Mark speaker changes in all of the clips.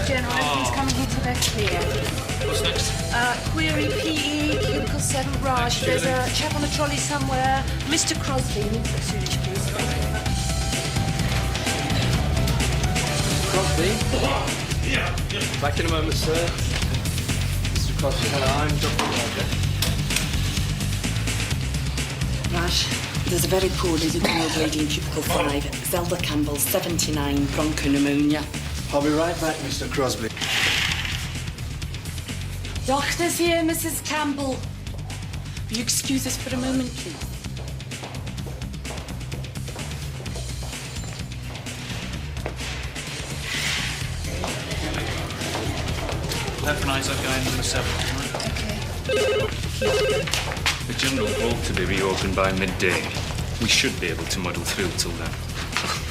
Speaker 1: General, everything's coming here till they're clear.
Speaker 2: What's next?
Speaker 1: Query PE, cubicle 7, Raj. There's a chap on a trolley somewhere. Mr. Crosby needs a suit, please.
Speaker 3: Crosby? Yeah. Back in a moment, sir. Mr. Crosby, hello, I'm Dr. Roger.
Speaker 4: Raj, there's a very poorly looking old lady in cubicle 5, Zelda Campbell, 79, bronchopneumonia.
Speaker 3: I'll be right back, Mr. Crosby.
Speaker 4: Doctor's here, Mrs. Campbell. Will you excuse us for a moment, please?
Speaker 2: Lepronizer guy in number 7.
Speaker 1: Okay.
Speaker 5: The general ought to be reopened by midday. We should be able to muddle through till then.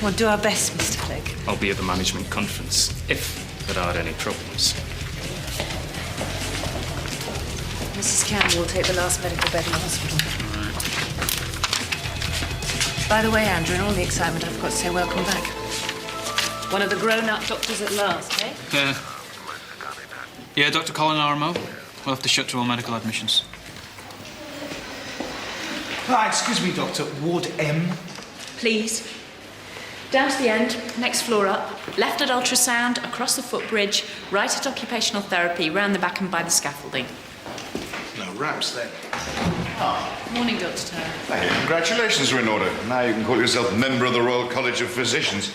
Speaker 1: We'll do our best, Mr. Legg.
Speaker 5: I'll be at the management conference, if there are any problems.
Speaker 1: Mrs. Campbell will take the last medical bed in the hospital.
Speaker 5: Right.
Speaker 1: By the way, Andrew, in all the excitement, I've got to say welcome back. One of the grown-up doctors at last, eh?
Speaker 2: Yeah, Dr. Collin RMO. We'll have to shut to all medical admissions.
Speaker 6: Excuse me, Doctor. Ward M.
Speaker 4: Please. Down to the end, next floor up, left at ultrasound, across the footbridge, right at occupational therapy, round the back and by the scaffolding.
Speaker 6: No ramps then.
Speaker 4: Morning, Dr. Turner.
Speaker 7: Thank you. Congratulations are in order. Now you can call yourself member of the Royal College of Physicians.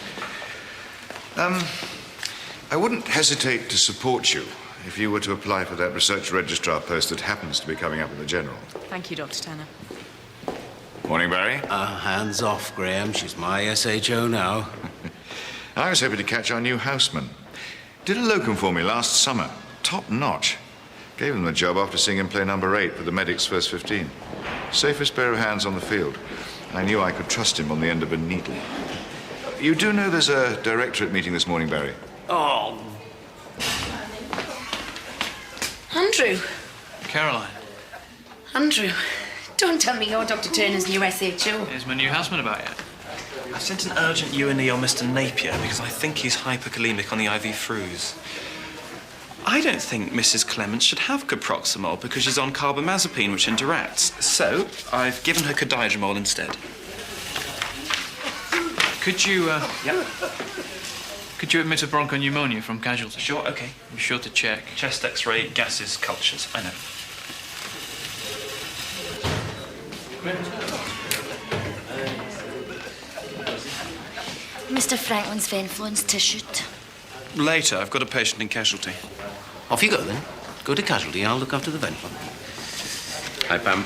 Speaker 7: I wouldn't hesitate to support you if you were to apply for that research registrar post that happens to be coming up in the General.
Speaker 4: Thank you, Dr. Turner.
Speaker 7: Morning, Barry.
Speaker 8: Hands off, Graham. She's my SHO now.
Speaker 7: I was hoping to catch our new houseman. Did a locum for me last summer. Top notch. Gave him the job after seeing him play number 8 with the medics' first 15. Safest pair of hands on the field. I knew I could trust him on the end of a needle. You do know there's a directorate meeting this morning, Barry?
Speaker 8: Oh.
Speaker 4: Andrew.
Speaker 2: Caroline.
Speaker 4: Andrew. Don't tell me you're Dr. Turner's new SHO.
Speaker 2: Is my new houseman about yet?
Speaker 9: I've sent an urgent U&E on Mr. Napier because I think he's hyperkalemic on the IV frus. I don't think Mrs. Clements should have caproxamol because she's on carbamazepine, which interacts. So I've given her codiadromol instead.
Speaker 2: Could you,
Speaker 9: Yeah.
Speaker 2: Could you admit a bronchopneumonia from casualty?
Speaker 9: Sure, okay.
Speaker 2: Be sure to check.
Speaker 9: Chest X-ray, gases, cultures. I know.
Speaker 10: Mr. Franklin's Venflon's tissued.
Speaker 9: Later, I've got a patient in casualty.
Speaker 8: Off you go, then. Go to casualty. I'll look after the Venflon. Hi, Pam.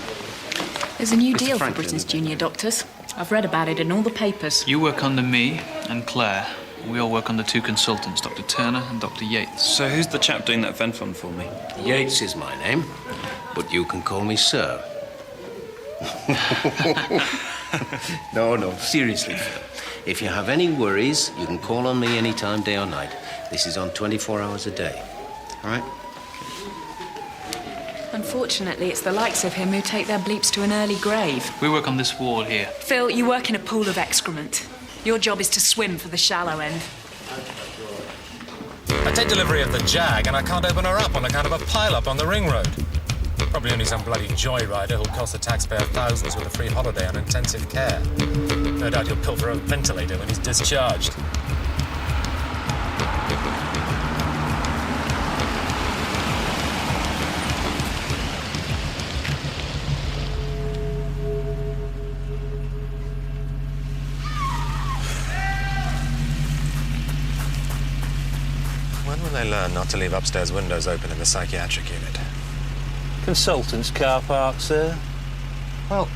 Speaker 4: There's a new
Speaker 8: Mr.
Speaker 4: deal for
Speaker 8: Franklin.
Speaker 4: Britain's junior doctors. I've read about it in all the papers.
Speaker 2: You work under me and Claire. We all work under 2 consultants, Dr. Turner and Dr. Yates.
Speaker 9: So who's the chap doing that Venflon for me?
Speaker 8: Yates is my name, but you can call me Sir. No, seriously, Phil. If you have any worries, you can call on me anytime, day or night. This is on 24 hours a day. All right?
Speaker 4: Unfortunately, it's the likes of him who take their bleeps to an early grave.
Speaker 2: We work on this ward here.
Speaker 4: Phil, you work in a pool of excrement. Your job is to swim for the shallow end.
Speaker 11: I take delivery of the Jag and I can't open her up on account of a pile-up on the ring road. Probably only some bloody joyrider who'll cost the taxpayer thousands with a free holiday on intensive care. No doubt he'll pilfer a ventilator when he's discharged. When will they learn not to leave upstairs windows open in the psychiatric unit?
Speaker 12: Consultants' car park, sir.
Speaker 11: Well,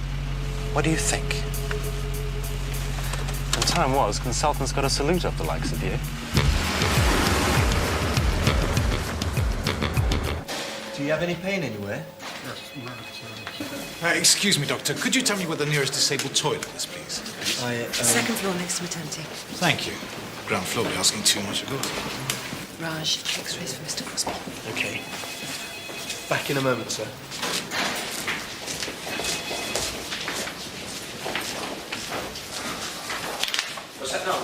Speaker 11: what do you think?
Speaker 12: The time was, consultants got a salute off the likes of you.
Speaker 3: Do you have any pain anywhere?
Speaker 6: Excuse me, Doctor. Could you tell me where the nearest disabled toilet is, please?
Speaker 1: Second floor next to maternity.
Speaker 6: Thank you. Ground floor, be asking too much of us.
Speaker 1: Raj, X-rays for Mr. Crosby.
Speaker 3: Okay. Back in a moment, sir.
Speaker 8: What's that now?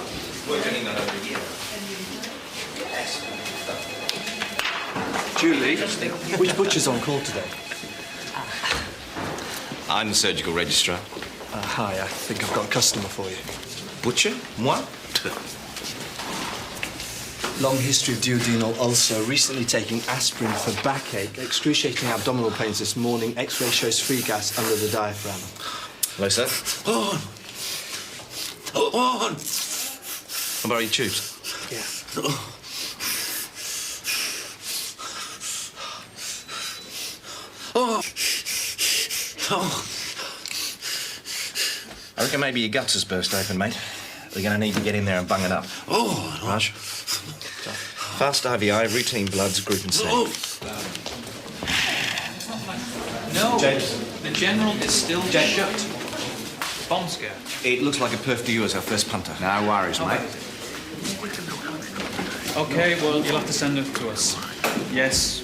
Speaker 8: Worked on that over a year. Excellent.
Speaker 3: Julie, which butcher's on call today?
Speaker 8: I'm the surgical registrar.
Speaker 3: Hi, I think I've got a customer for you.
Speaker 8: Butcher? Moi?
Speaker 3: Long history of duodenal ulcer, recently taking aspirin for backache, excruciating abdominal pains this morning, X-ray shows free gas under the diaphragm.
Speaker 8: Hello, sir.
Speaker 3: On! On!
Speaker 8: How about your tubes?
Speaker 3: Yeah. Oh! Oh!
Speaker 8: I reckon maybe your guts has burst open, mate. We're going to need to get in there and bung it up.
Speaker 3: Oh!
Speaker 8: Raj. Fast IVI, routine bloods, group and sleep.
Speaker 3: Oh!
Speaker 2: No,
Speaker 8: James.
Speaker 2: the General is still shut. Bomb scare.
Speaker 8: It looks like a perf to you as our first punter.
Speaker 13: No worries, mate.
Speaker 2: Okay, well, you'll have to send it to us. Yes.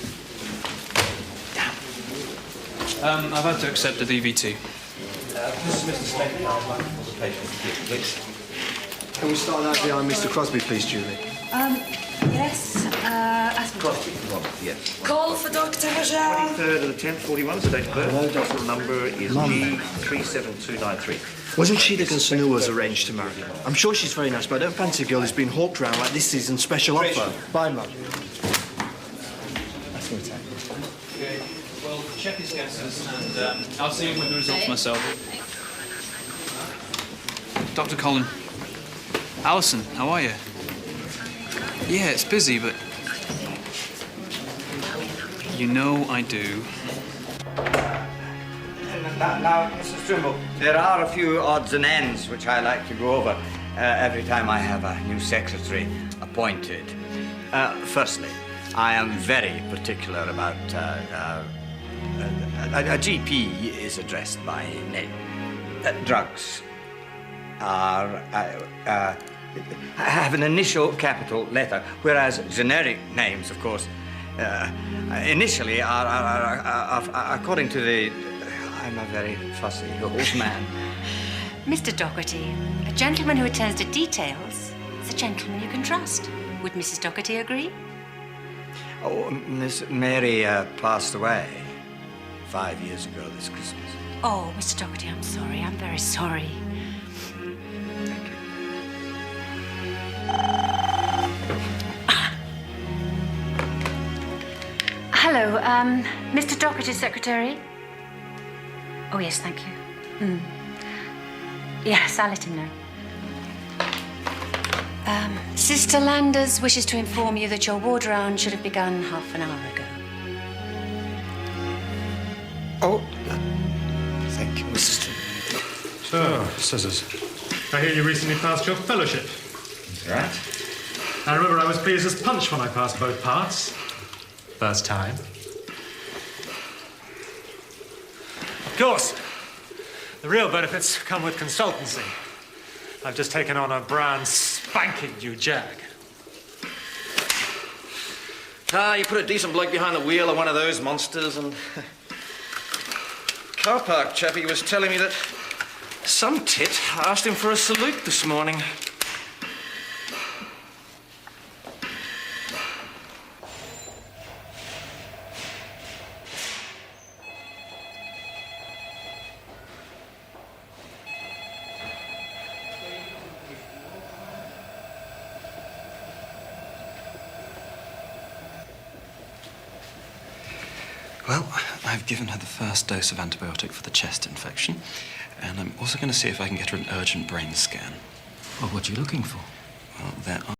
Speaker 2: I've had to accept the DVT.
Speaker 8: This is Mr. Smedley. I'd like for the patient, please.
Speaker 3: Can we start an IVI on Mr. Crosby, please, Julie?
Speaker 1: Yes,
Speaker 8: Crosby, yes.
Speaker 1: call for Dr. Hajar.
Speaker 8: 23rd of the 10th, 41 is the date of birth.
Speaker 3: Hello, Doctor.
Speaker 8: The number is B37293.
Speaker 3: Wasn't she the concern who was arranged to marry? I'm sure she's very nice, but I don't fancy a girl who's been hawked around like this season's special offer. Bye, Mum. That's going to take.
Speaker 2: Okay, well, check his guesses, and I'll see him with the results myself. Dr. Collin. Alison, how are you? Yeah, it's busy, but... You know I do.
Speaker 13: Now, Mrs. Trimble, there are a few odds and ends which I like to go over every time I have a new secretary appointed. Firstly, I am very particular about a GP is addressed by name. Drugs are have an initial capital letter, whereas generic names, of course, initially are according to the. I'm a very fussy old man.
Speaker 10: Mr. Doherty, a gentleman who attends to details is a gentleman you can trust. Would Mrs. Doherty agree?
Speaker 13: Oh, Miss Mary passed away 5 years ago this Christmas.
Speaker 10: Oh, Mr. Doherty, I'm sorry. I'm very sorry.
Speaker 13: Thank you.
Speaker 10: Hello, Mr. Doherty's secretary? Oh, yes, thank you. Yes, I'll let him know. Sister Landers wishes to inform you that your ward round should have begun half an hour ago.
Speaker 13: Oh, thank you, Mrs.
Speaker 11: So, Scissors, I hear you recently passed your fellowship.
Speaker 13: Right.
Speaker 11: I remember I was pleased as punch when I passed both parts. First time. Of course, the real benefits come with consultancy. I've just taken on a brand spanking new Jag.
Speaker 8: You put a decent bloke behind the wheel of one of those monsters and... Car park chappie was telling me that some tit asked him for a salute this morning.
Speaker 9: Well, I've given her the first dose of antibiotic for the chest infection, and I'm also going to see if I can get her an urgent brain scan.
Speaker 5: Well, what are you looking for?
Speaker 9: Well, there are